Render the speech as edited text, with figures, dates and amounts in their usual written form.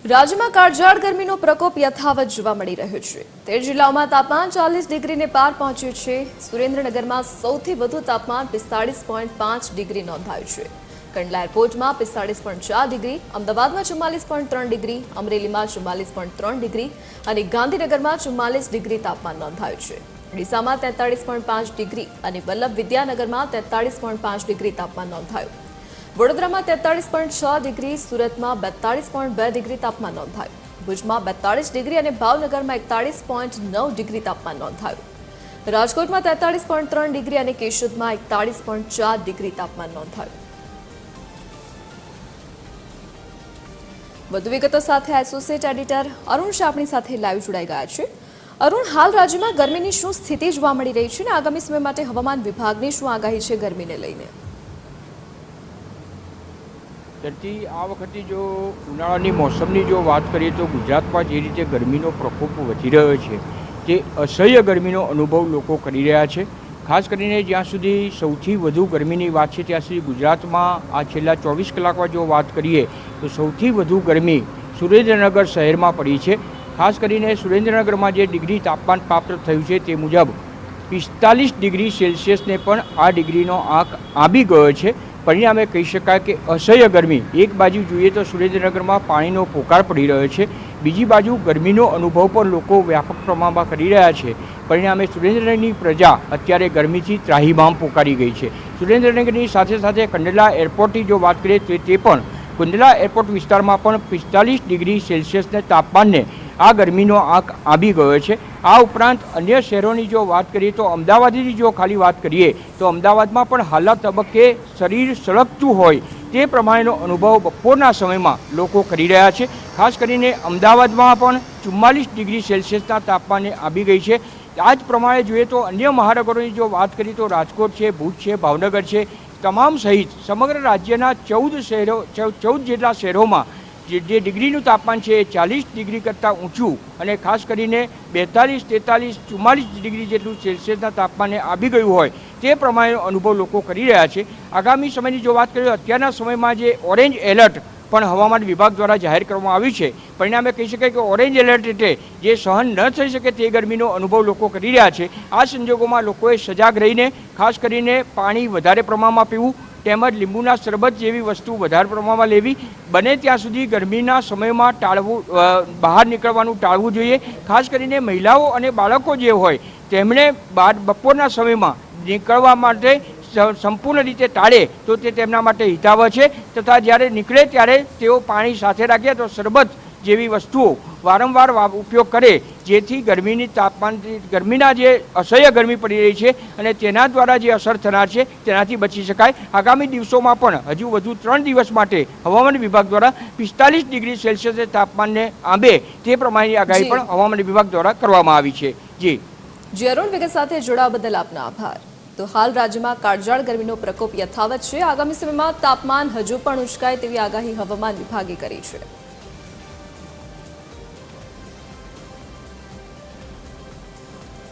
રાજ્યમાં કાળઝાળ ગરમીનો પ્રકોપ યથાવત જોવા મળી રહ્યો છે। 13 જિલ્લાઓમાં તાપમાન 40 ડિગ્રીને પાર પહોંચ્યું છે। સુરેન્દ્રનગરમાં સૌથી વધુ તાપમાન 45.5 ડિગ્રી નોંધાયું છે। કંડલા એરપોર્ટમાં 45.4 ડિગ્રી, અમદાવાદમાં 44.3 ડિગ્રી, અમરેલીમાં 44.3 ડિગ્રી અને ગાંધીનગરમાં 44 ડિગ્રી તાપમાન નોંધાયું છે। ડીસામાં 43.5 ડિગ્રી અને વલ્લભ વિદ્યાનગરમાં 43.5 ડિગ્રી તાપમાન નોંધાયું। વડોદરામાં 43.6 ડિગ્રી, સુરતમાં 42.2 ડિગ્રી તાપમાન નોંધાયું। ભુજમાં 42 ડિગ્રી અને ભાવનગરમાં 41.9 ડિગ્રી તાપમાન નોંધાયું। રાજકોટમાં 43.3 ડિગ્રી અને કેશોદમાં 41.4 ડિગ્રી તાપમાન નોંધાયું। વધુ વિગતો સાથે એસોસિએટ એડિટર અરુણ શાહ આપણી સાથે લાઈવ જોડાઈ ગયા છે। અરુણ, હાલ રાજ્યમાં ગરમીની શું સ્થિતિ જોવા મળી રહી છે અને આગામી સમય માટે હવામાન વિભાગની શું આગાહી છે ગરમીને લઈને? આ વખતે જો ઉનાળાની મોસમની જો વાત કરીએ તો ગુજરાતમાં જે રીતે ગરમીનો પ્રકોપ વધી રહ્યો છે તે અસહ્ય ગરમીનો અનુભવ લોકો કરી રહ્યા છે। ખાસ કરીને જ્યાં સુધી સૌથી વધુ ગરમીની વાત છે ત્યાં સુધી ગુજરાતમાં આ છેલ્લા 24 કલાકમાં જો વાત કરીએ તો સૌથી વધુ ગરમી સુરેન્દ્રનગર શહેરમાં પડી છે। ખાસ કરીને સુરેન્દ્રનગરમાં જે ડિગ્રી તાપમાન પ્રાપ્ત થયું છે તે મુજબ 45 ડિગ્રી સેલ્સિયસને પણ આ ડિગ્રીનો આંક આંબી ગયો છે। પરિણામે કહી શકાય કે અસહ્ય ગરમી, એક બાજુ જોઈએ તો સુરેન્દ્રનગરમાં પાણીનો પોકાર પડી રહ્યો છે, બીજી બાજુ ગરમીનો અનુભવ પણ લોકો વ્યાપક પ્રમાણમાં કરી રહ્યા છે। પરિણામે સુરેન્દ્રનગરની પ્રજા અત્યારે ગરમીથી ત્રાહિમામ પોકારી ગઈ છે। સુરેન્દ્રનગરની સાથે સાથે કંડલા એરપોર્ટની જો વાત કરીએ તો તે પણ કંડલા એરપોર્ટ વિસ્તારમાં પણ 45 ડિગ્રી સેલ્સિયસના તાપમાનને આ ગરમીનો આંક આંબી ગયો છે। આ ઉપરાંત અન્ય શહેરોની જો વાત કરીએ તો અમદાવાદની જો ખાલી વાત કરીએ તો અમદાવાદમાં પણ હાલના તબક્કે શરીર સળગતું હોય તે પ્રમાણેનો અનુભવ બપોરના સમયમાં લોકો કરી રહ્યા છે। ખાસ કરીને અમદાવાદમાં પણ 44 ડિગ્રી સેલ્સિયસના તાપમાને આંબી ગઈ છે। આ જ પ્રમાણે જોઈએ તો અન્ય મહાનગરોની જો વાત કરીએ તો રાજકોટ છે, ભુજ છે, ભાવનગર છે, તમામ સહિત સમગ્ર રાજ્યના 14 જેટલા શહેરોમાં જે ડિગ્રીનું તાપમાન છે એ 40 ડિગ્રી કરતાં ઊંચું અને ખાસ કરીને 42, 43, 44 ડિગ્રી જેટલું સેલ્સિયસના તાપમાને આંબી ગયું હોય તે પ્રમાણેનો અનુભવ લોકો કરી રહ્યા છે। આગામી સમયની જો વાત કરીએ તો અત્યારના સમયમાં જે ઓરેન્જ એલર્ટ પણ હવામાન વિભાગ દ્વારા જાહેર કરવામાં આવ્યું છે। પરિણામે કહી શકાય કે ઓરેન્જ એલર્ટ એટલે જે સહન ન થઈ શકે તે ગરમીનો અનુભવ લોકો કરી રહ્યા છે। આ સંજોગોમાં લોકોએ સજાગ રહીને ખાસ કરીને પાણી વધારે પ્રમાણમાં પીવું તેમજ લીંબુના શરબત જેવી વસ્તુ વધારે પ્રમાણમાં લેવી, બને ત્યાં સુધી ગરમીના સમયમાં બહાર નીકળવાનું ટાળવું જોઈએ। ખાસ કરીને મહિલાઓ અને બાળકો જે હોય તેમણે બપોરના સમયમાં નીકળવા માટે સંપૂર્ણ રીતે ટાળે તો તે તેમના માટે હિતાવહ છે। તથા જ્યારે નીકળે ત્યારે તેઓ પાણી સાથે રાખે તો શરબત જેવી વસ્તુઓ વારંવાર ઉપયોગ કરે જેથી ગરમીના જે અસહ્ય ગરમી પડી રહી છે અને તેના દ્વારા જે અસર થનાર છે તેનાથી બચી શકાય। આગામી દિવસોમાં પણ હજુ વધુ 3 દિવસ માટે હવામાન વિભાગ દ્વારા 45 ડિગ્રી સેલ્સિયસ તાપમાનને આંબે તે પ્રમાણેની આગાહી પણ હવામાન વિભાગ દ્વારા કરવામાં આવી છે। જી અરુણ, વિગત સાથે જોડાવા બદલ આપનો આભાર। તો હાલ રાજ્યમાં કાળઝાળ ગરમીનો પ્રકોપ યથાવત છે। આગામી સમયમાં તાપમાન હજુ પણ ઉંચકાય તેવી આગાહી હવામાન વિભાગે કરી છે।